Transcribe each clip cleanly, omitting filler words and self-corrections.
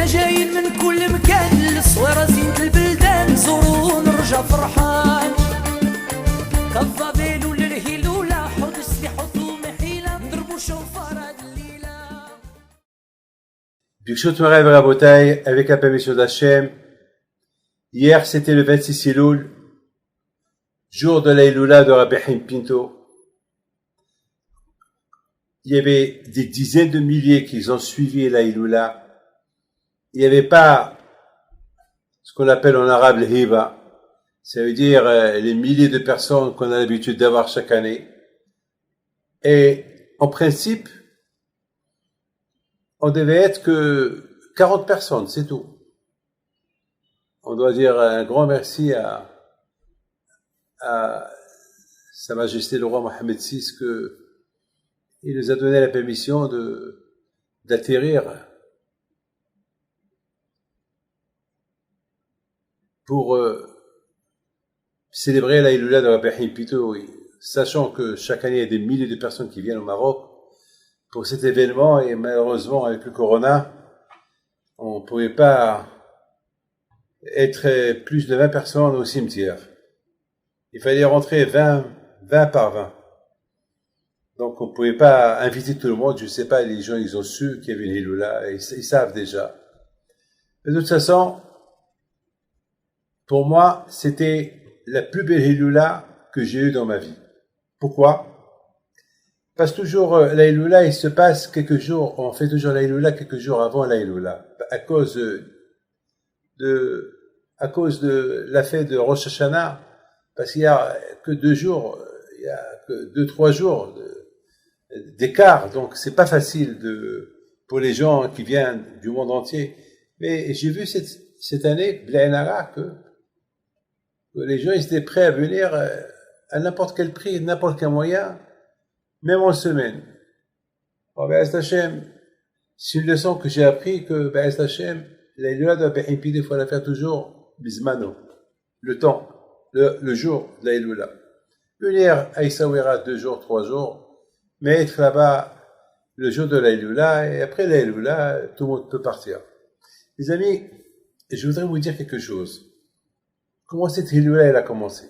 حنا جايين من كل مكان للصويرة زينة البلدان نزورو ونرجع فرحان كالضبيل وللهيلولة حوض السلاح ومحيلة نضربو شوفار هاد الليلة. Birshot Morav Rabotai, avec la permission d'Hachem. Hier, c'était le 26 Elul, jour de la Iloula de Rabbi Chaim Pinto. Il y avait des dizaines de milliers qui ont suivi la Iloula. Il n'y avait pas ce qu'on appelle en arabe le hiba. Ça veut dire les milliers de personnes qu'on a l'habitude d'avoir chaque année. Et en principe, on devait être que 40 personnes, c'est tout. On doit dire un grand merci à Sa Majesté le roi Mohammed VI que il nous a donné la permission d'atterrir pour célébrer la Iloula de Rabbi Chaim Pinto, sachant que chaque année il y a des milliers de personnes qui viennent au Maroc pour cet événement, et malheureusement avec le corona, on ne pouvait pas être plus de 20 personnes au cimetière. Il fallait rentrer 20 par 20. Donc on ne pouvait pas inviter tout le monde. Je ne sais pas, les gens ils ont su qu'il y avait une Iloula, ils savent déjà. Mais de toute façon, pour moi, c'était la plus belle Iloula que j'ai eue dans ma vie. Pourquoi? Parce que toujours la Iloula, il se passe quelques jours, on fait toujours la Iloula quelques jours avant la Iloula, à cause de la fête de Rosh Hashanah, parce qu'il y a que 2 jours, il y a que 2-3 jours d'écart, donc c'est pas facile pour les gens qui viennent du monde entier. Mais j'ai vu cette année, Blainara, que les gens ils étaient prêts à venir à n'importe quel prix, n'importe quel moyen, même en semaine. Alors, Be'ez Hashem, c'est une leçon que j'ai appris que Be'ez Hashem, la Iloula de Rabbi Chaim Pinto, il faut la faire toujours bismano, le temps, le jour de la Iloula. Venir à Essaouira 2 jours, 3 jours, mais être là-bas le jour de la Iloula, et après la Iloula, tout le monde peut partir. Les amis, je voudrais vous dire quelque chose. Comment cette Iloula elle a commencé?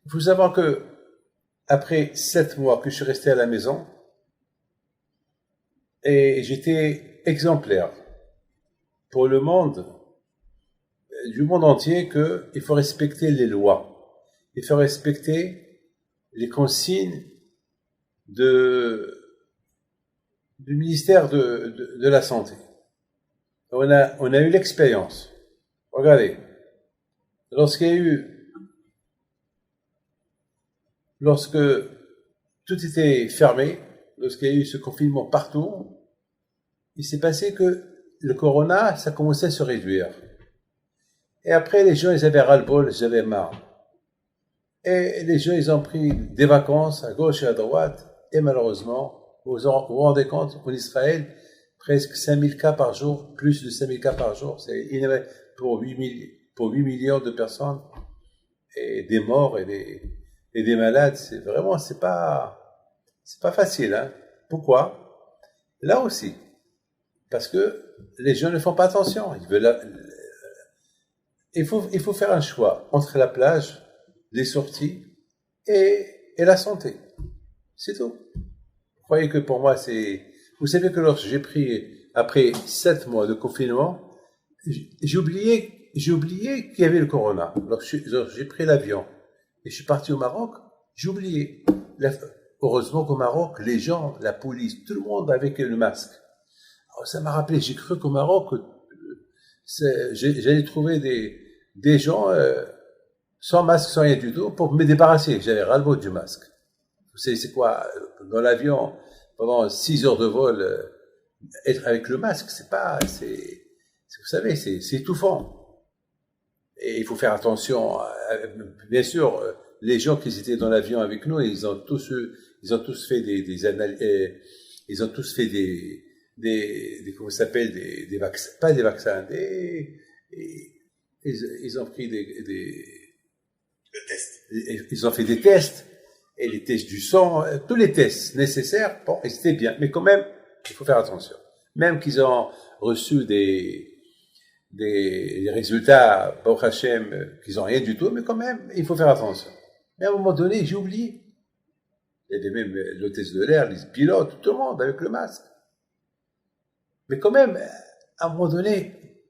Il faut savoir que après 7 mois que je suis resté à la maison, et j'étais exemplaire pour le monde, du monde entier, qu'il faut respecter les lois, il faut respecter les consignes du ministère de la Santé. On a eu l'expérience. Regardez, lorsque tout était fermé, lorsqu'il y a eu ce confinement partout, il s'est passé que le corona, ça commençait à se réduire. Et après, les gens, ils avaient ras-le-bol, ils avaient marre. Et les gens, ils ont pris des vacances à gauche et à droite, et malheureusement, vous vous rendez compte, en Israël, presque 5000 cas par jour, plus de 5000 cas par jour, c'est énorme pour 8 millions de personnes, et des morts et des malades, c'est pas facile, hein. Pourquoi? Là aussi, parce que les gens ne font pas attention. Il faut faire un choix entre la plage, les sorties et la santé. C'est tout. Vous croyez que pour moi vous savez que lorsque j'ai pris, après 7 mois de confinement, j'ai oublié qu'il y avait le corona. Lorsque j'ai pris l'avion et je suis parti au Maroc, j'ai oublié. Heureusement qu'au Maroc, les gens, la police, tout le monde avec le masque. Alors ça m'a rappelé, j'ai cru qu'au Maroc, j'allais trouver des gens sans masque, sans rien du tout, pour me débarrasser. J'avais ras-le-bol du masque. Vous savez, c'est quoi? Dans l'avion, pendant 6 heures de vol, être avec le masque, vous savez, c'est étouffant. Et il faut faire attention. Bien sûr, les gens qui étaient dans l'avion avec nous, ils ont tous fait des analyses, ils ont tous fait comment ça s'appelle, des vaccins, pas des vaccins, ils ont pris des tests. Ils ont fait des tests, et les tests du sang, tous les tests nécessaires, bon, et c'était bien. Mais quand même, il faut faire attention. Même qu'ils ont reçu des résultats, Baruch Hashem, qu'ils ont rien du tout, mais quand même, il faut faire attention. Mais à un moment donné, j'ai oublié. Il y avait même l'hôtesse de l'air, les pilotes, tout le monde avec le masque. Mais quand même, à un moment donné,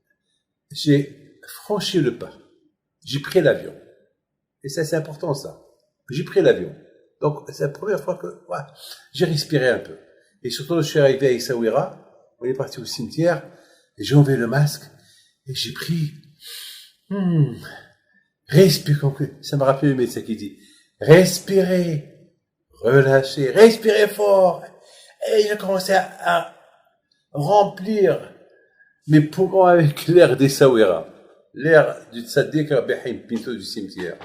j'ai franchi le pas. J'ai pris l'avion. Et ça, c'est important, ça. J'ai pris l'avion. Donc, c'est la première fois que j'ai respiré un peu. Et surtout, je suis arrivé à Essaouira, on est parti au cimetière, et j'ai enlevé le masque, et j'ai pris, respire, ça me rappelait le médecin qui dit, respirez, relâchez, respirez fort. Et j'ai commencé à remplir mes poumons avec l'air d'Essaouira, l'air du Tzaddik Rabbi Haim Pinto du cimetière.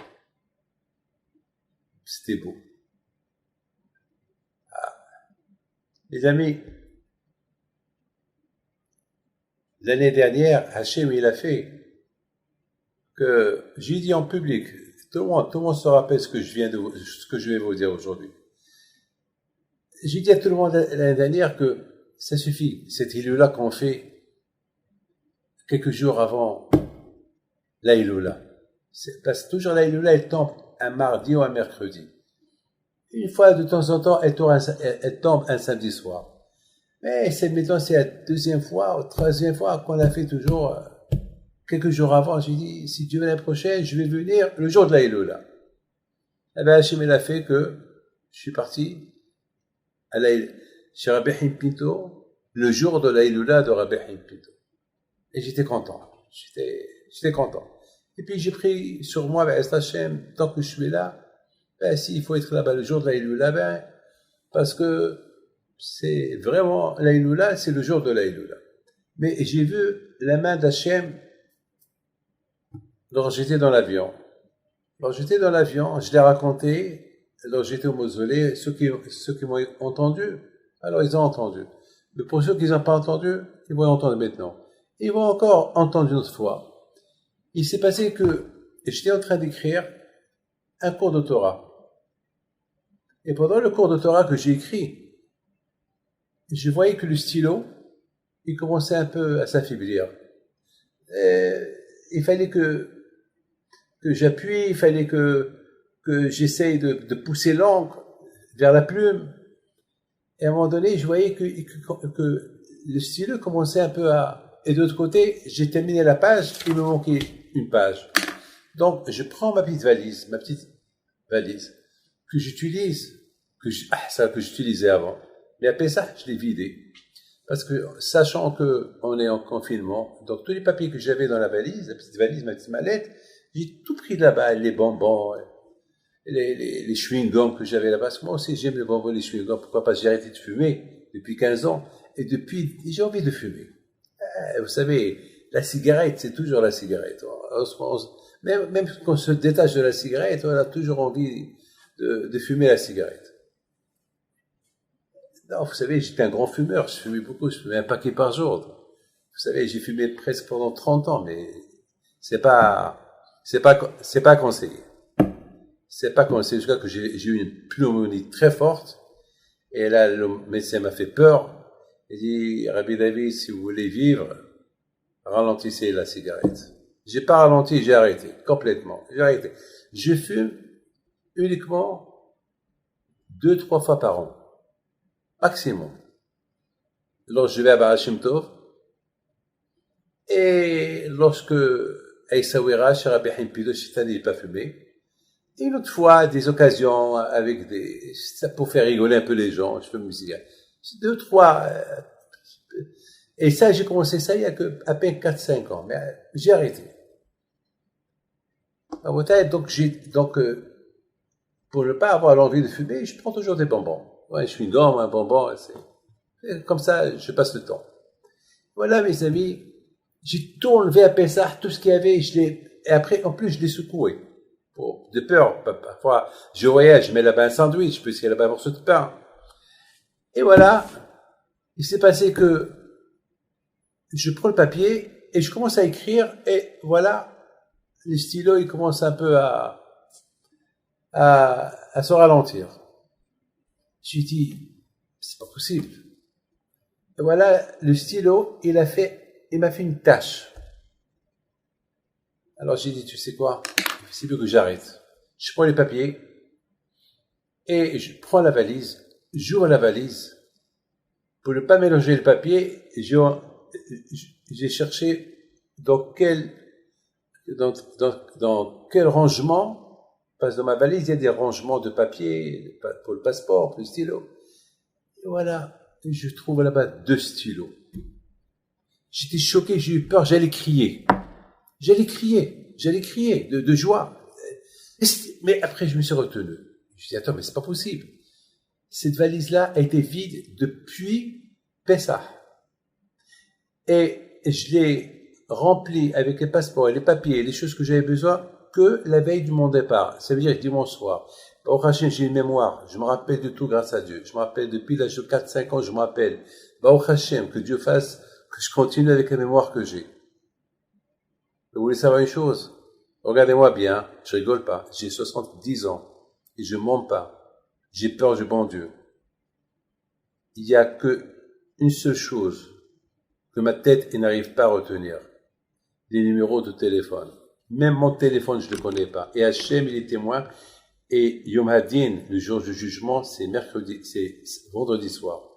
C'était beau. Les amis, l'année dernière, Hachem, il a fait que j'ai dit en public, tout le monde se rappelle ce que je vais vous dire aujourd'hui. J'ai dit à tout le monde l'année dernière que ça suffit, cette Iloula qu'on fait quelques jours avant la Iloula. Parce que toujours la Iloula, elle tombe un mardi ou un mercredi. Une fois de temps en temps, elle tombe un samedi soir. Mais maintenant, c'est la deuxième fois ou troisième fois qu'on l'a fait toujours quelques jours avant. J'ai dit, si Dieu veut l'année prochaine, je vais venir le jour de la Iloula. Eh bien, Hachem l'a fait que je suis parti chez Rabbi Haim Pinto le jour de la Iloula de Rabbi Haim Pinto. Et j'étais content. J'étais content. Et puis j'ai pris sur moi, Hachem, tant que je suis là, s'il faut être là-bas le jour de la Iloula, parce que c'est vraiment, la Iloula, c'est le jour de la Iloula. Mais j'ai vu la main d'Hachem lorsque j'étais dans l'avion. Lorsque j'étais dans l'avion, je l'ai raconté, lorsque j'étais au mausolée, ceux qui m'ont entendu, alors ils ont entendu. Mais pour ceux qui n'ont pas entendu, ils vont entendre maintenant. Ils vont encore entendre une autre fois. Il s'est passé que j'étais en train d'écrire un cours de Torah. Et pendant le cours de Torah que j'ai écrit, je voyais que le stylo, il commençait un peu à s'affaiblir. Il fallait que j'appuie, il fallait que j'essaye de pousser l'encre vers la plume. Et à un moment donné, je voyais que le stylo commençait un peu à... Et de l'autre côté, j'ai terminé la page, il me manquait une page. Donc, je prends ma petite valise que j'utilise, que j'utilisais avant. Mais après ça, je l'ai vidée. Parce que, sachant qu'on est en confinement, donc tous les papiers que j'avais dans la valise, la petite valise, ma petite mallette, j'ai tout pris là-bas, les bonbons, les chewing-gums que j'avais là-bas. Parce que moi aussi, j'aime les bonbons, les chewing-gums. Pourquoi pas? J'ai arrêté de fumer depuis 15 ans. Et depuis, j'ai envie de fumer. Vous savez, la cigarette, c'est toujours la cigarette. Même quand on se détache de la cigarette, on a toujours envie de fumer la cigarette. Non, vous savez, j'étais un grand fumeur, je fumais beaucoup, je fumais un paquet par jour. Vous savez, j'ai fumé presque pendant 30 ans, mais c'est pas conseillé. C'est pas conseillé, jusqu'à que j'ai eu une pneumonie très forte, et là, le médecin m'a fait peur. Il dit, Rabbi David, si vous voulez vivre, ralentissez la cigarette. J'ai pas ralenti, j'ai arrêté, complètement. J'ai arrêté. Je fume uniquement 2-3 fois par an. Maximum. Lorsque je vais à Baal Shem Tov, et lorsque à Essaouira, chez Rabbi Haim Pinto, je n'ai pas fumé. Et une autre fois, des occasions avec pour faire rigoler un peu les gens, je fume une cigarette. 2-3, et ça, j'ai commencé ça il y a à peine 4-5 ans, mais j'ai arrêté. Donc, pour ne pas avoir l'envie de fumer, je prends toujours des bonbons. Ouais, je suis une gomme, un bonbon, comme ça, je passe le temps. Voilà, mes amis, j'ai tout enlevé à Pessah, tout ce qu'il y avait, et après, en plus, je l'ai secoué. De peur, parfois, je voyage, je mets là-bas un sandwich, puisqu'il y a là-bas un morceau de pain. Et voilà, il s'est passé que je prends le papier, et je commence à écrire, et voilà, les stylos, ils commencent un peu à se ralentir. J'ai dit, c'est pas possible. Et voilà, le stylo, il m'a fait une tache. Alors j'ai dit, tu sais quoi, c'est mieux que j'arrête. Je prends les papiers et je prends la valise, j'ouvre la valise. Pour ne pas mélanger le papier, j'ai cherché dans quel rangement, parce que dans ma valise, il y a des rangements de papier pour le passeport, pour le stylo. Et voilà, je trouve là-bas 2 stylos. J'étais choqué, j'ai eu peur, j'allais crier de joie. Mais après, je me suis retenu. Je me suis dit, attends, mais c'est pas possible. Cette valise-là a été vide depuis Pessah. Et je l'ai remplie avec les passeports et les papiers et les choses que j'avais besoin que la veille de mon départ. Ça veut dire dimanche soir. Au Hachem, j'ai une mémoire. Je me rappelle de tout grâce à Dieu. Je me rappelle depuis l'âge de 4-5 ans, je me rappelle. Au Hachem, que Dieu fasse que je continue avec la mémoire que j'ai. Vous voulez savoir une chose? Regardez-moi bien, je rigole pas. J'ai 70 ans et je mens pas. J'ai peur du bon Dieu. Il y a que une seule chose que ma tête n'arrive pas à retenir. Les numéros de téléphone. Même mon téléphone, je ne le connais pas. Et Hachem, il est témoin. Et Yom Hadin, le jour du jugement, c'est vendredi soir.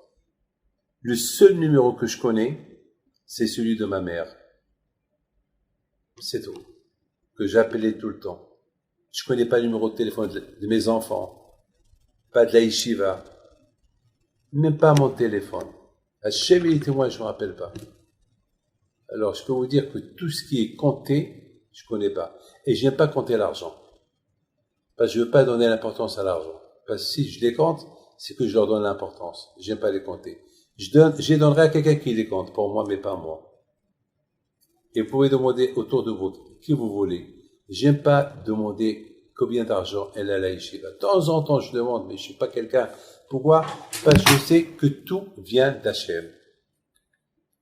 Le seul numéro que je connais, c'est celui de ma mère. C'est tout. Que j'appelais tout le temps. Je connais pas le numéro de téléphone de mes enfants. Pas de la yeshiva. Même pas mon téléphone. Hachem, il est témoin, je me rappelle pas. Alors, je peux vous dire que tout ce qui est compté, je connais pas. Et je n'aime pas compter l'argent. Parce que je veux pas donner l'importance à l'argent. Parce que si je les compte, c'est que je leur donne l'importance. J'aime pas les compter. Je les donnerai à quelqu'un qui les compte, pour moi, mais pas moi. Et vous pouvez demander autour de vous, qui vous voulez. J'aime pas demander combien d'argent elle a à la yeshiva. De temps en temps, je demande, mais je suis pas quelqu'un. Pourquoi? Parce que je sais que tout vient d'Hachem.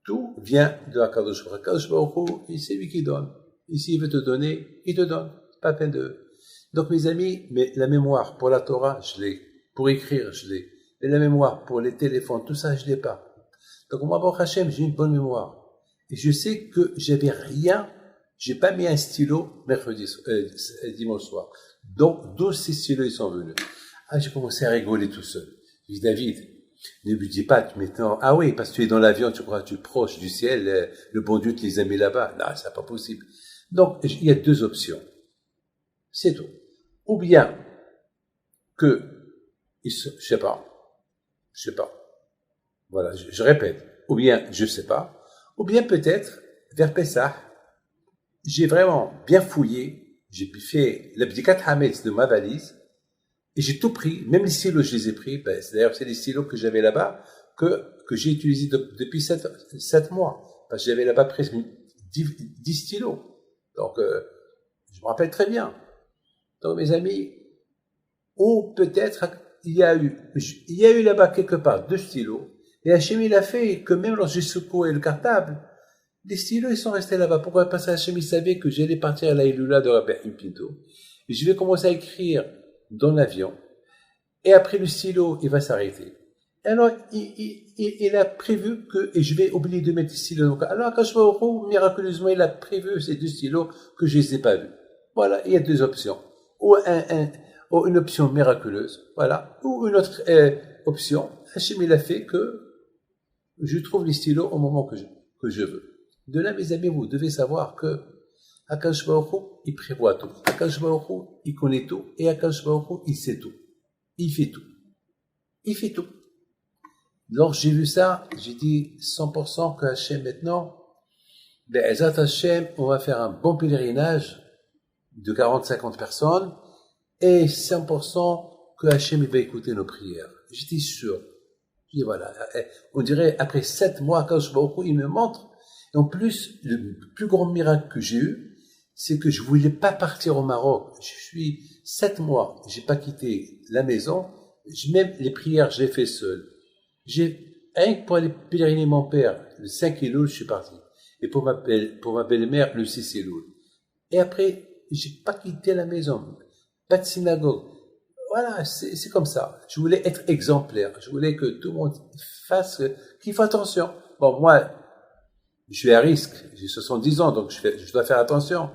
Tout vient de Akadosh Baruch Hu. Akadosh Baruch Hu, c'est lui qui donne. Et s'il veut te donner, il te donne. C'est pas peine de... Donc, mes amis, mais la mémoire pour la Torah, je l'ai. Pour écrire, je l'ai. Mais la mémoire pour les téléphones, tout ça, je l'ai pas. Donc, moi, Baruch Hashem, j'ai une bonne mémoire. Et je sais que j'avais rien, j'ai pas mis un stylo dimanche soir. Donc, d'où ces stylos, ils sont venus. Ah, j'ai commencé à rigoler tout seul. J'ai dit, David, ne me dis pas maintenant, ah oui, parce que tu es dans l'avion, tu crois que tu es proche du ciel, le bon Dieu te les a mis là-bas. Non, c'est pas possible. Donc, il y a 2 options. C'est tout. Ou bien que, je sais pas. Voilà, je répète. Ou bien, je sais pas. Ou bien peut-être, vers Pessah, j'ai vraiment bien fouillé, j'ai fait l'abdikat Hametz de ma valise, et j'ai tout pris, même les stylos, je les ai pris. D'ailleurs, c'est les stylos que j'avais là-bas, que j'ai utilisés depuis 7 mois. Parce que j'avais là-bas presque 10 stylos. Donc, je me rappelle très bien. Donc, mes amis, ou peut-être, il y a eu là-bas quelque part 2 stylos, et Hachem, il a fait que même lorsque j'ai secoué le cartable, les stylos, ils sont restés là-bas. Pourquoi? Parce que Hachem, il savait que j'allais partir à la Iloula de Rabbi Pinto. Et je vais commencer à écrire dans l'avion. Et après, le stylo, il va s'arrêter. Alors, il a prévu et je vais oublier de mettre le stylo. Donc, alors, quand je vais au roux, miraculeusement, il a prévu ces 2 stylos que je les ai pas vus. Voilà, il y a 2 options. Ou une option miraculeuse. Voilà. Ou une autre, option. Hachem, il a fait que je trouve les stylos au moment que je veux. De là, mes amis, vous devez savoir que Akadosh Baruch Hu, il prévoit tout. Akadosh Baruch Hu, il connaît tout. Et Akadosh Baruch Hu, il sait tout. Il fait tout. Il fait tout. Lorsque j'ai vu ça, j'ai dit 100% que Hachem maintenant, Be'ezat Hachem, on va faire un bon pèlerinage de 40-50 personnes et 100% que Hachem, il va écouter nos prières. J'étais sûr. Et voilà, on dirait, après 7 mois, Akadosh Baruch Hu, il me montre. Et en plus, le plus grand miracle que j'ai eu, c'est que je voulais pas partir au Maroc. Je suis 7 mois, j'ai pas quitté la maison. Même les prières, je les fais seul. Rien que pour aller pèleriner mon père, le 5 Elul, je suis parti. Et pour ma belle-mère, le 6 Elul. Et après, j'ai pas quitté la maison. Pas de synagogue. voilà, c'est comme ça. Je voulais être exemplaire. Je voulais que tout le monde fasse, qu'il fasse attention. Bon, moi, je suis à risque. J'ai 70 ans, donc je dois faire attention.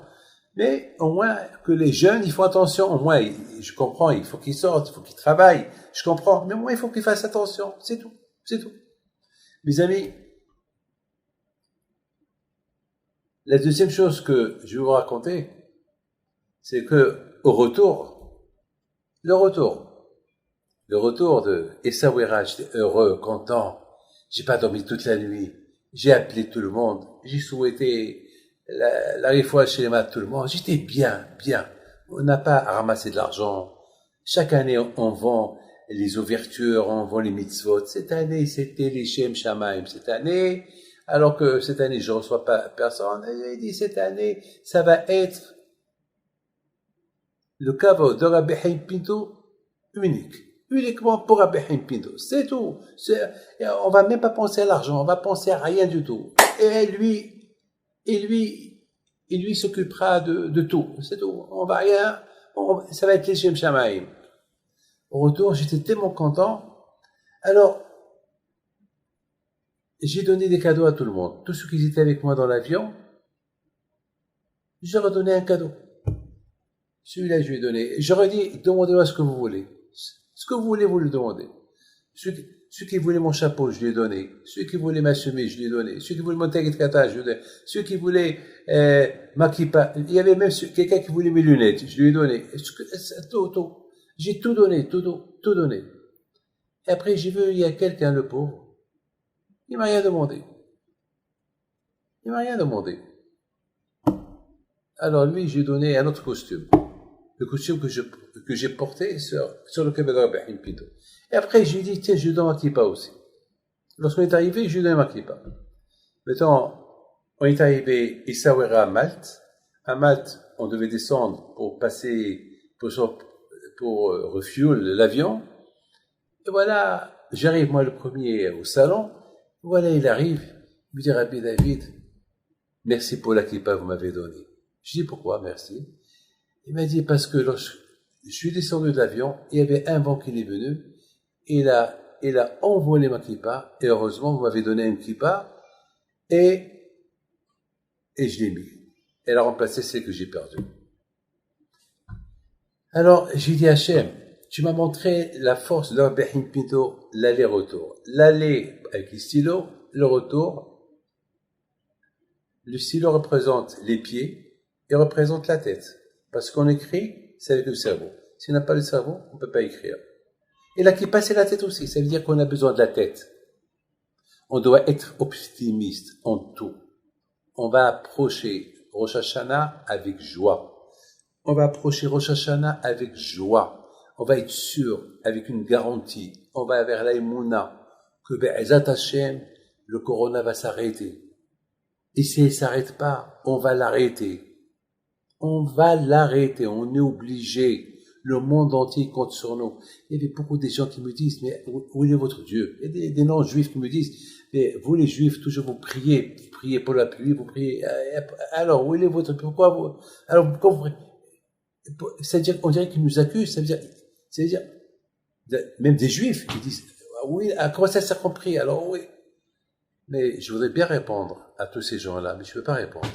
Mais au moins que les jeunes, ils font attention. Au moins, je comprends, il faut qu'ils sortent, il faut qu'ils travaillent. Je comprends. Mais au moins, il faut qu'ils fassent attention. C'est tout. C'est tout. Mes amis, la deuxième chose que je vais vous raconter, c'est que au retour, le retour de Essaouira, j'étais heureux, content. J'ai pas dormi toute la nuit. J'ai appelé tout le monde. J'ai souhaité la réfoua chez tout le monde. J'étais bien, bien. On n'a pas ramassé de l'argent. Chaque année, on vend les ouvertures, on vend les mitzvot. Cette année, c'était les Shem Shamaim. Cette année, alors que cette année, je reçois pas personne. Il dit, cette année, ça va être le caveau de Rabbi Haim Pinto unique. Uniquement pour Rabbi Haim Pinto. C'est tout. On va même pas penser à l'argent. On va penser à rien du tout. Et lui s'occupera de tout. C'est tout. On va rien, ça va être les Shem Shamaim. Au retour, j'étais tellement content. Alors, j'ai donné des cadeaux à tout le monde. Tous ceux qui étaient avec moi dans l'avion, je leur ai donné un cadeau. Celui-là, je lui ai donné. J'aurais dit, demandez-moi ce que vous voulez. Ce que vous voulez, vous le demandez. Ceux qui voulaient mon chapeau, je lui ai donné. Ceux qui voulaient ma chemise, je lui ai donné. Ceux qui voulaient mon taguet de kata, je lui ai donné. Ceux qui voulaient ma kippa, il y avait même quelqu'un qui voulait mes lunettes, je lui ai donné. Tout. J'ai tout donné, tout donné. Et après, j'ai vu, il y a quelqu'un, le pauvre, il m'a rien demandé. Alors lui, j'ai donné un autre costume. Le costume que j'ai porté sur le Kebed Rabbi Haim Pinto. Et après, j'ai dit, tiens, je lui donne ma kippa aussi. Lorsqu'on est arrivé, je lui donne ma kippa. Maintenant, on est arrivé Essaouira à Malte. À Malte, on devait descendre pour passer, pour refuel l'avion. Et voilà, j'arrive moi le premier au salon. Voilà, il arrive. Il me dit, Rabbi David, merci pour la kippa que vous m'avez donnée. Je dis, pourquoi, merci? Il m'a dit, parce que lorsque je suis descendu de l'avion, il y avait un vent qui est venu, et il a envolé ma kippa, et heureusement, vous m'avez donné une kippa, et je l'ai mis. Elle a remplacé celle que j'ai perdue. Alors, j'ai dit à Hachem, tu m'as montré la force de Rabbi Haim Pinto, l'aller-retour. L'aller avec les stylos, le retour. Le stylo représente les pieds et représente la tête. Parce qu'on écrit, c'est avec le cerveau. Si on n'a pas le cerveau, on ne peut pas écrire. Et la kippa, c'est la tête aussi. Ça veut dire qu'on a besoin de la tête. On doit être optimiste en tout. On va approcher Rosh Hashanah avec joie. On va approcher Rosh Hashanah avec joie. On va être sûr, avec une garantie. On va vers la Emouna, que Be'ezat Hashem, le corona va s'arrêter. Et si elle ne s'arrête pas, on va l'arrêter. On est obligé. Le monde entier compte sur nous. Il y avait beaucoup de gens qui me disent, mais où est votre Dieu? Il y a des non-juifs qui me disent, mais vous les juifs, toujours vous priez pour la pluie, vous priez, alors où est votre, pourquoi vous, alors pourquoi vous, c'est-à-dire, on dirait qu'ils nous accusent, ça veut dire, même des juifs qui disent, oui, comment ça s'est compris, alors oui. Mais je voudrais bien répondre à tous ces gens-là, mais je ne peux pas répondre.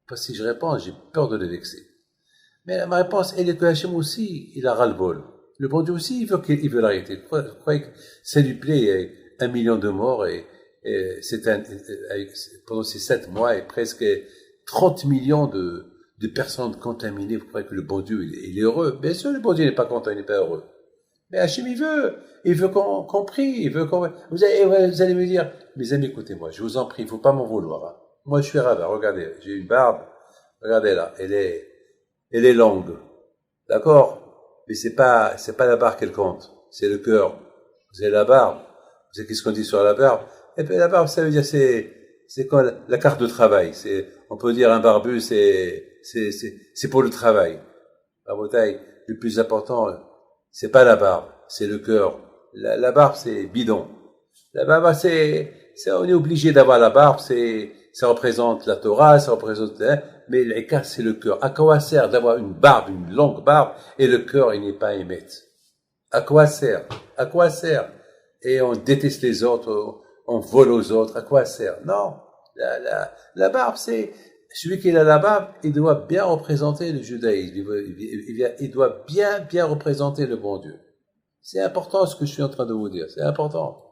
Parce que si je réponds, j'ai peur de les vexer. Mais ma réponse, elle est que Hachem aussi, il a ras-le-bol. Le bon Dieu aussi, il veut l'arrêter. Vous croyez que ça lui plaît, il y a 1 million de morts et pendant ces 7 mois et presque 30 millions de personnes contaminées. Vous croyez que le bon Dieu, il est heureux? Bien sûr, le bon Dieu n'est pas content, il n'est pas heureux. Mais Hachem, il veut qu'on prie, il veut qu'on... Vous allez me dire, mes amis, écoutez-moi, je vous en prie, il ne faut pas m'en vouloir. Hein. Moi, je suis rabbin, regardez, j'ai une barbe, regardez là, elle est longue. D'accord? Mais c'est pas la barbe qu'elle compte. C'est le cœur. Vous avez la barbe. Vous savez qu'est-ce qu'on dit sur la barbe? Et puis, la barbe, ça veut dire, c'est quand la carte de travail. On peut dire un barbu, c'est pour le travail. À vos tailles, le plus important, c'est pas la barbe, c'est le cœur. La barbe, c'est bidon. La barbe, on est obligé d'avoir la barbe, ça représente la Torah, ça représente, mais l'écart, c'est le cœur. À quoi sert d'avoir une longue barbe, et le cœur, il n'est pas émettre? À quoi sert? À quoi sert? Et on déteste les autres, on vole aux autres, à quoi sert? Non. La barbe, c'est, celui qui a la barbe, il doit bien représenter le judaïsme, il doit bien représenter le bon Dieu. C'est important ce que je suis en train de vous dire, c'est important.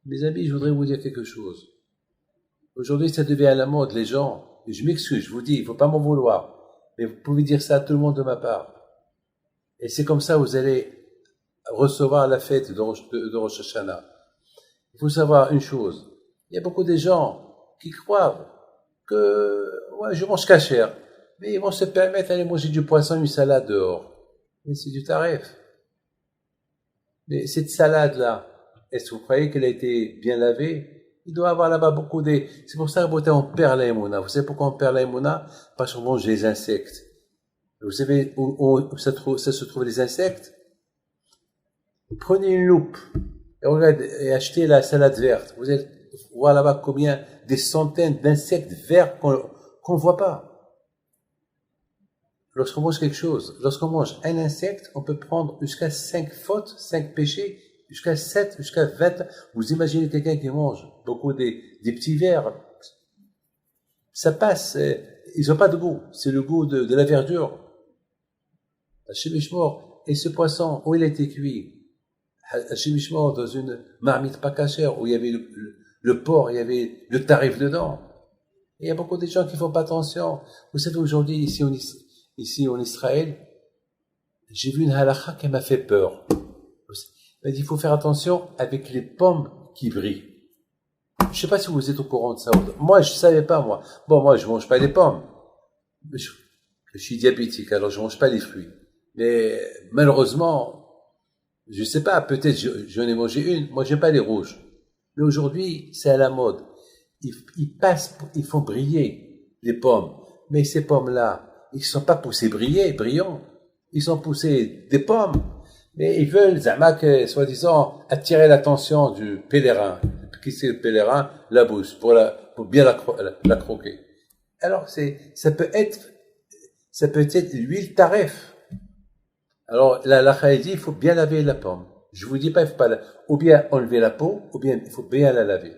Mes amis, je voudrais vous dire quelque chose. Aujourd'hui, ça devient à la mode, les gens, et je m'excuse, je vous dis, il faut pas m'en vouloir, mais vous pouvez dire ça à tout le monde de ma part. Et c'est comme ça que vous allez recevoir la fête de Rosh Hashanah. Il faut savoir une chose, il y a beaucoup de gens qui croient que ouais, je mange cachère, mais ils vont se permettre d'aller manger du poisson, une salade dehors. Mais c'est du taref. Mais cette salade-là, est-ce que vous croyez qu'elle a été bien lavée? Il doit avoir là-bas beaucoup de... C'est pour ça qu'on perd la émouna. Vous savez pourquoi on perd la émouna? Parce qu'on mange les insectes. Vous savez où ça se trouve les insectes? Prenez une loupe et regardez, et achetez la salade verte. Vous allez voir là-bas combien, des centaines d'insectes verts qu'on ne voit pas. Lorsqu'on mange quelque chose, lorsqu'on mange un insecte, on peut prendre jusqu'à 5 fautes, 5 péchés, jusqu'à 7, jusqu'à 20. Vous imaginez quelqu'un qui mange beaucoup des petits vers. Ça passe, ils n'ont pas de goût. C'est le goût de la verdure. Hachem Ishmor. Et ce poisson, où il a été cuit? Hachem Ishmor, dans une marmite pas cachère, où il y avait le porc, il y avait le tarif dedans. Et il y a beaucoup de gens qui font pas attention. Vous savez, aujourd'hui, ici en Israël, j'ai vu une halakha qui m'a fait peur. Il m'a dit, il faut faire attention avec les pommes qui brillent. Je sais pas si vous êtes au courant de ça. Moi, je savais pas, moi. Bon, moi, je mange pas les pommes. Je suis diabétique, alors je mange pas les fruits. Mais, malheureusement, je sais pas, peut-être j'en ai mangé une. Moi, j'aime pas les rouges. Mais aujourd'hui, c'est à la mode. Ils font briller les pommes. Mais ces pommes-là, ils sont pas poussés brillants. Ils sont poussés des pommes. Mais ils veulent, soi-disant, attirer l'attention du pèlerin. Qui c'est le pèlerin? La bouche, pour bien la croquer. Alors, ça peut être l'huile taref. Alors, la dit, il faut bien laver la pomme. Je vous dis pas, il faut pas ou bien enlever la peau, ou bien il faut bien la laver.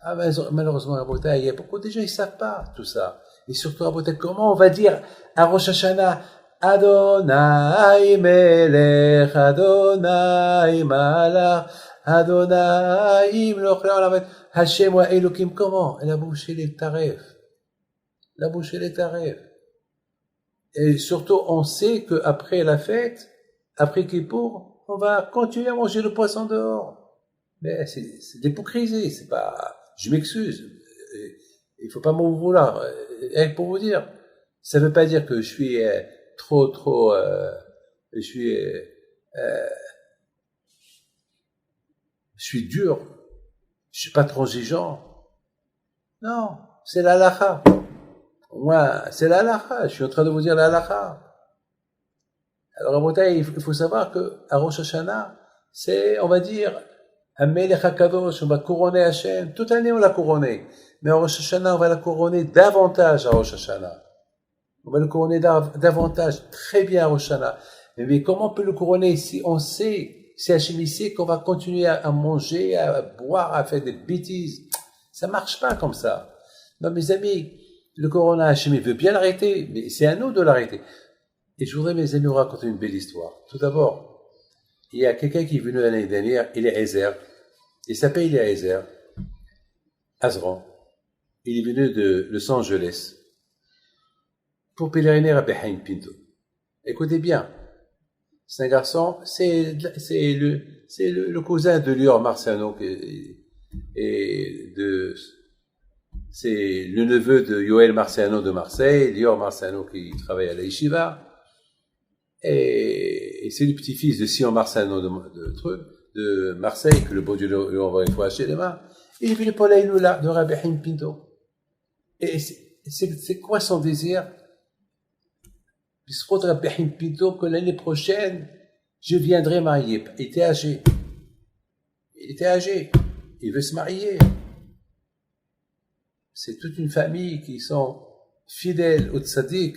Ah, malheureusement, à Bota, il y a beaucoup de gens, ils savent pas tout ça. Et surtout, à Bota, comment on va dire à Rosh Hashanah, Adonai Melech, Adonai Malach, Adonai Imloch Le'olam, Hashem wa Elokim, comment? Elle a bouché les tarefs. Elle a bouché les tarefs. Et surtout, on sait qu'après la fête, après Kippour, on va continuer à manger le poisson dehors. Mais c'est l'hypocrisie, c'est pas, je m'excuse. Il faut pas m'en vouloir. Et pour vous dire, ça veut pas dire que je suis je suis dur. Je suis pas transigeant. Non, c'est la halakha. Moi, c'est la halakha. Je suis en train de vous dire la halakha. Alors, à Motaï, il faut savoir que à Rosh Hashanah, c'est, on va dire, un Melech HaKadosh, on va couronner Hachem. Toute l'année, on l'a couronné. Mais à Rosh Hashanah, on va la couronner davantage à Rosh Hashanah. On va le couronner davantage, très bien à Rosh Hashanah. Mais comment on peut le couronner si on sait, si Hachem sait qu'on va continuer à manger, à boire, à faire des bêtises? Ça marche pas comme ça. Non, mes amis, le corona, Hachem veut bien l'arrêter, mais c'est à nous de l'arrêter. Et je voudrais, mes amis, vous raconter une belle histoire. Tout d'abord, il y a quelqu'un qui est venu l'année dernière, il est Ezer. Il s'appelle Ezer, Azran. Il est venu de Los Angeles pour pèleriner à Behaim Pinto. Écoutez bien, c'est un garçon, c'est le cousin de Lior Marciano c'est le neveu de Yoel Marciano de Marseille, Lior Marciano qui travaille à la Yeshiva, et c'est le petit-fils de Sion Marciano de Marseille, que le bon Dieu lui envoie une fois chez les mains. Il est venu pour la Iloula de Rabbi Haim Pinto. Et c'est quoi son désir? Il se retrouve Rabbi Haim Pinto que l'année prochaine, je viendrai marier. Il était âgé. Il veut se marier. C'est toute une famille qui sont fidèles au tzaddik.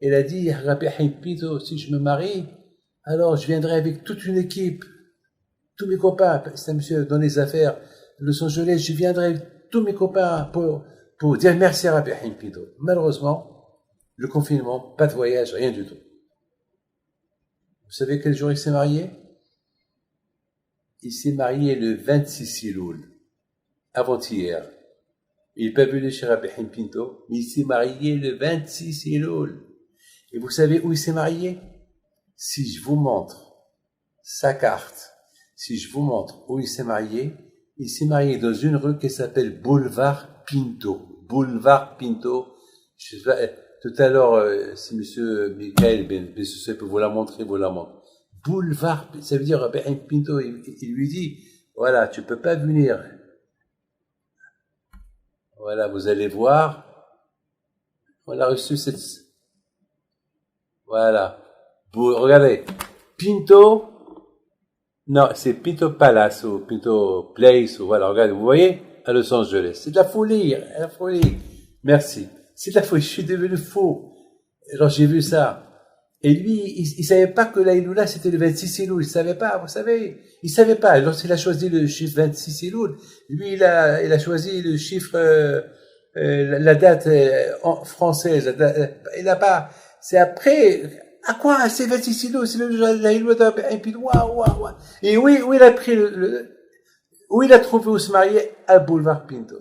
Elle a dit, Rabbi Haim Pinto, si je me marie, Alors, je viendrai avec toute une équipe, tous mes copains, c'est un monsieur dans les affaires, Los Angeles, je viendrai avec tous mes copains pour dire merci à Rabbi Haim Pinto. Malheureusement, le confinement, pas de voyage, rien du tout. Vous savez quel jour il s'est marié? Il s'est marié le 26 Elul, avant-hier. Il n'est pas venu chez Rabbi Haim Pinto, mais il s'est marié le 26 Elul. Et vous savez où il s'est marié? Si je vous montre sa carte, si je vous montre où il s'est marié dans une rue qui s'appelle Boulevard Pinto. Boulevard Pinto. Je sais pas, tout à l'heure, si monsieur Michael peut vous la montrer, vous la montre. Boulevard, ça veut dire Rabbi Haim Pinto, il lui dit, voilà, tu peux pas venir. Voilà, vous allez voir. On a reçu cette, voilà. Regardez. Pinto, non, c'est Pinto Palace ou Pinto Place, ou voilà, regardez, vous voyez, à Los Angeles. C'est de la folie, la folie. Merci. C'est de la folie, je suis devenu fou. Alors j'ai vu ça. Et lui, il savait pas que la Iloula, c'était le 26 Elul. Il savait pas, vous savez. Il savait pas. Lorsqu'il a choisi le chiffre 26 Elul, lui, il a choisi le chiffre, la date française. Il a pas, c'est après, à quoi? C'est 26 Elul, c'est la Iloula et puis, waouh. Et oui, où il a pris où il a trouvé où se marier? À Boulevard Pinto.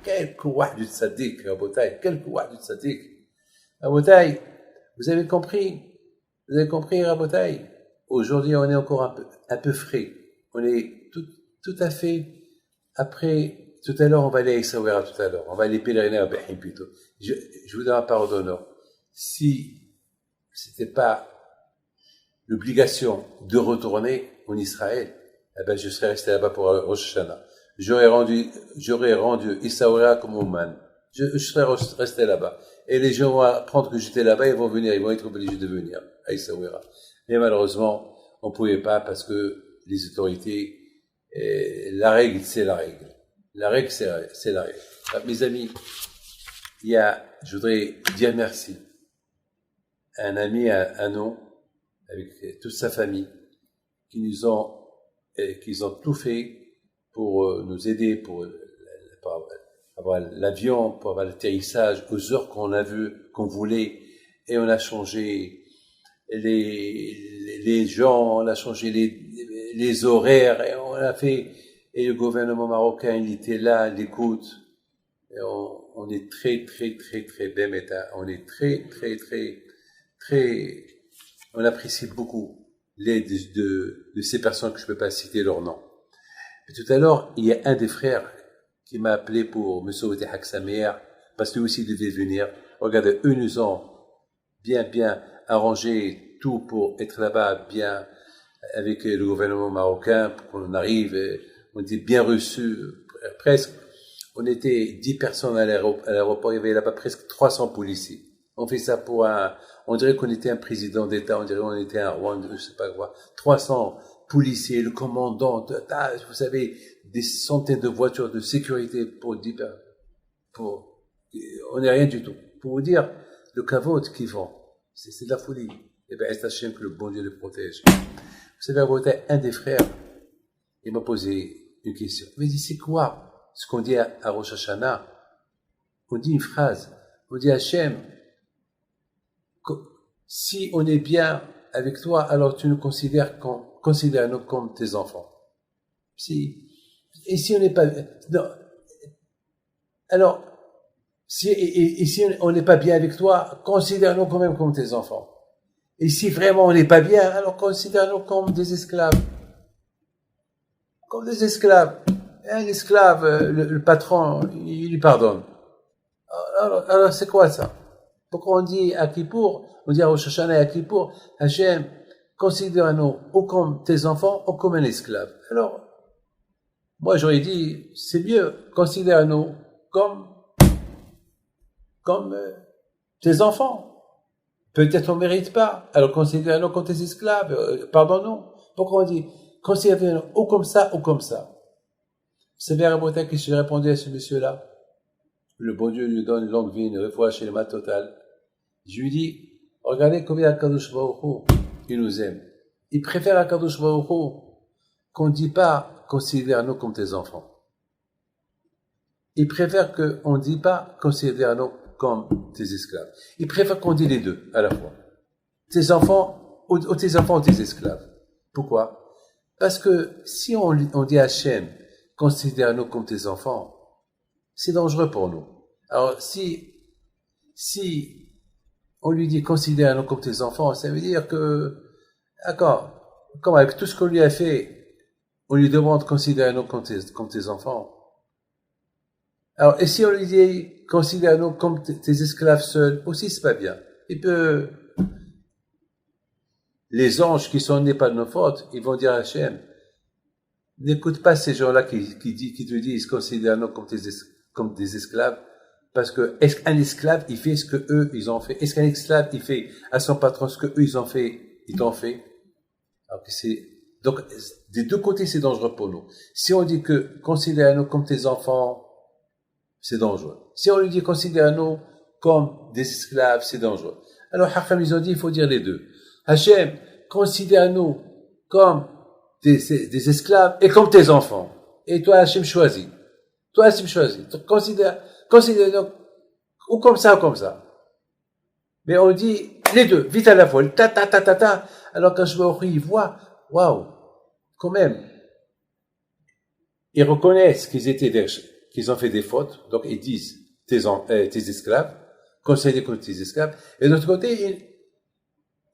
Quel courage du tzaddik, Rabotai. Quel courage du tzaddik. Rabotai, vous avez compris? Vous avez compris, Rabotai? Aujourd'hui, on est encore un peu frais. On est tout à fait, après, tout à l'heure, on va aller à Essaouira tout à l'heure. On va aller pèleriner à Bahim plutôt. Je vous donne un parole d'honneur. Si c'était pas l'obligation de retourner en Israël, eh ben, je serais resté là-bas pour Rosh Hashanah. J'aurais rendu Essaouira comme Ouman. Je serais resté là-bas. Et les gens vont apprendre que j'étais là-bas, ils vont venir, ils vont être obligés de venir à Essaouira. Mais malheureusement, on pouvait pas parce que les autorités, la règle, c'est la règle. La règle, c'est la règle. Alors, mes amis, je voudrais dire merci à un ami, à nous, avec toute sa famille, qui ont tout fait pour nous aider, pour avoir l'avion, pour avoir l'atterrissage aux heures qu'on voulait, et on a changé les gens, on a changé les horaires, et on a fait, et le gouvernement marocain, il était là, il écoute, et on est très bien état, on est très, on apprécie beaucoup l'aide de ces personnes que je peux pas citer leur nom. Et tout à l'heure, il y a un des frères qui m'a appelé pour me souhaiter Haksamer, parce que lui aussi devait venir. Regardez, eux nous ont bien arrangé tout pour être là-bas, bien avec le gouvernement marocain, pour qu'on arrive, on était bien reçus, presque. On était 10 personnes à l'aéroport, il y avait là-bas presque 300 policiers. On fait ça on dirait qu'on était un président d'État, on dirait qu'on était un roi, je sais pas quoi. 300 policiers, le commandant, vous savez, des centaines de voitures de sécurité pour on n'est rien du tout. Pour vous dire, le kavod qu'ils font, c'est de la folie. Et bien, est Hachem que le bon Dieu le protège. Vous savez, un des frères, il m'a posé une question. Il m'a dit, c'est quoi ce qu'on dit à Rosh Hashanah? On dit une phrase. On dit Hachem, si on est bien avec toi, alors tu nous considère-nous comme tes enfants. Et si on n'est pas, non, alors, si on n'est pas bien avec toi, considère-nous quand même comme tes enfants. Et si vraiment on n'est pas bien, alors considère-nous comme des esclaves. Comme des esclaves. Un esclave, le patron, il lui pardonne. Alors c'est quoi ça? Pourquoi on dit à Kippour, on dit à Rosh Hashanah et à Kippour, Hachem, considère-nous ou comme tes enfants ou comme un esclave. Alors, moi j'aurais dit, c'est mieux, considère-nous comme tes enfants. Peut-être on mérite pas, alors considère-nous comme tes esclaves, pardonne-nous. Pourquoi on dit, considère-nous ou comme ça ou comme ça? C'est bien Rabotai que j'ai répondu à ce monsieur-là. Le bon Dieu lui donne une longue vie, une refoua chez le mat total. Je lui dis, regardez combien Kadosh Baruch Hu, il nous aime. il préfère à Kadosh Baruch Hu qu'on ne dit pas considère-nous comme tes enfants. Il préfère qu'on ne dit pas considère-nous comme tes esclaves. Il préfère qu'on dise les deux à la fois. Tes enfants ou tes enfants ou tes esclaves. Pourquoi? Parce que si on dit à Hachem considère-nous comme tes enfants, c'est dangereux pour nous. Alors si on lui dit considère-nous comme tes enfants, ça veut dire que, d'accord, comme avec tout ce qu'on lui a fait, on lui demande considère-nous comme tes enfants. Alors, et si on lui dit considère-nous comme tes esclaves seuls, aussi c'est pas bien. Les anges qui sont nés par nos fautes, ils vont dire à Hachem, n'écoute pas ces gens-là qui te disent considère-nous comme des esclaves, parce que est-ce qu'un esclave il fait ce que eux ils ont fait? Est-ce qu'un esclave il fait à son patron ce que eux ils ont fait? Ils t'ont fait. Alors que donc des deux côtés c'est dangereux pour nous. Si on dit que considère-nous comme tes enfants, c'est dangereux. Si on lui dit considère-nous comme des esclaves, c'est dangereux. Alors Hacham ils ont dit il faut dire les deux. Hachem, considère-nous comme des esclaves et comme tes enfants. Et toi Hachem choisis. Considère-nous ou comme ça ou comme ça. Mais on dit les deux, vite à la fois, ta. Alors quand je vois il voit, waouh, quand même, ils reconnaissent qu'ils ont fait des fautes, donc ils disent tes esclaves, considère comme tes esclaves, et de l'autre côté,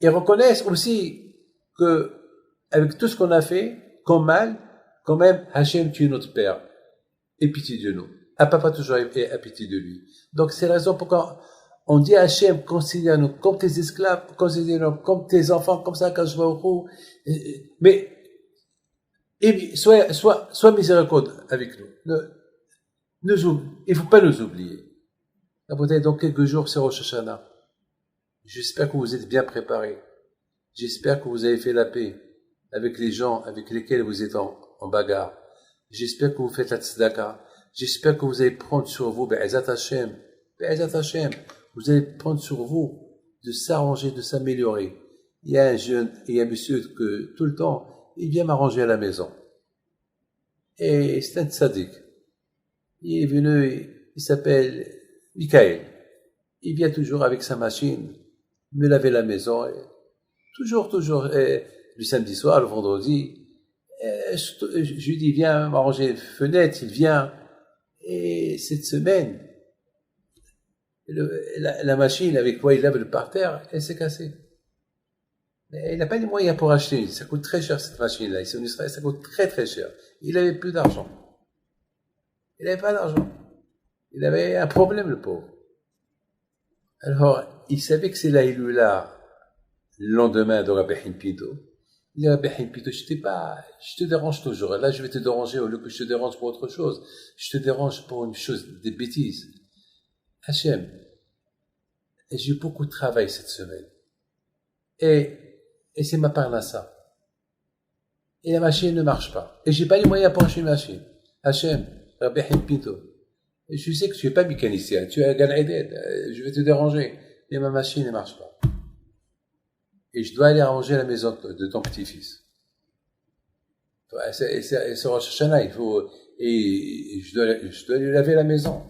ils reconnaissent aussi que avec tout ce qu'on a fait, comme mal, quand même, Hachem, tu es notre Père, aie pitié de nous. À papa toujours ait pitié de lui. Donc c'est la raison pourquoi on dit à Hachem, considère-nous comme tes esclaves, considère-nous comme tes enfants, comme ça quand je vais au cou. Mais sois miséricordieux avec nous. Il ne faut pas nous oublier. Peut-être dans quelques jours, c'est Rosh Hashanah. J'espère que vous êtes bien préparés. J'espère que vous avez fait la paix avec les gens avec lesquels vous êtes en bagarre. J'espère que vous faites la tzedaka. J'espère que vous allez prendre sur vous, Be'ezat Hashem, vous allez prendre sur vous de s'arranger, de s'améliorer. Il y a un monsieur que tout le temps, il vient m'arranger à la maison. Et c'est un tzaddik. Il est venu, il s'appelle Michael. Il vient toujours avec sa machine, me laver la maison. Et toujours, le samedi soir, le vendredi, je lui dis, viens m'arranger les fenêtres, il vient. Et cette semaine, la machine avec quoi il lave le parterre, elle s'est cassée. Mais il n'a pas les moyens pour acheter. Ça coûte très cher cette machine-là. Ici en Israël, ça coûte très très cher. Il n'avait plus d'argent. Il n'avait pas d'argent. Il avait un problème, le pauvre. Alors, il savait que c'est la Iloula, le lendemain de Rabbi Pinto. Il dit, Rabbi Pinto, je te dérange toujours. Là, je vais te déranger au lieu que je te dérange pour autre chose. Je te dérange pour une chose, des bêtises. Hachem, j'ai eu beaucoup de travail cette semaine. Et c'est ma parnassa. Et la machine ne marche pas. Et j'ai pas les moyens pour acheter une machine. Hachem, Rabbi Pinto. Et je sais que tu es pas mécanicien, tu es un Gan Eden, je vais te déranger. Mais ma machine ne marche pas. Et je dois aller arranger la maison de ton petit-fils. C'est Rosh Hashanah, et je dois lui laver la maison.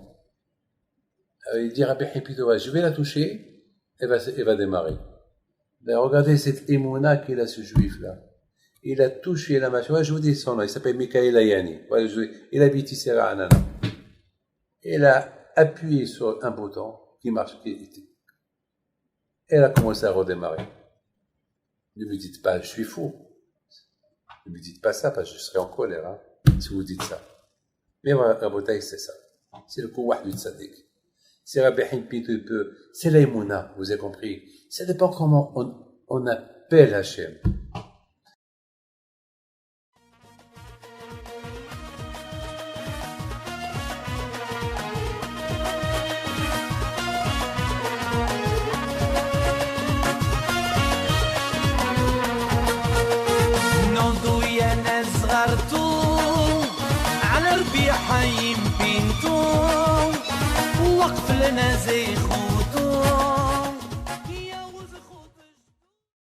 Alors il dit Rabbi Pinto, je vais la toucher, elle va démarrer. Mais regardez cette émouna qu'il a, ce juif-là. Il a touché la machine. Je vous dis son nom, il s'appelle Michael Ayani. Il habite ici à Anana. Elle a appuyé sur un bouton qui marche. Elle a commencé à redémarrer. Ne me dites pas, je suis fou. Ne me dites pas ça, parce que je serai en colère, hein, si vous dites ça. Mais Rabotaï, c'est ça. C'est le kouwah du tzaddik. C'est Rabbi Pinto, c'est l'aïmouna, vous avez compris. Ça dépend comment on appelle Hachem. حي بنتو وقف لنا زي خو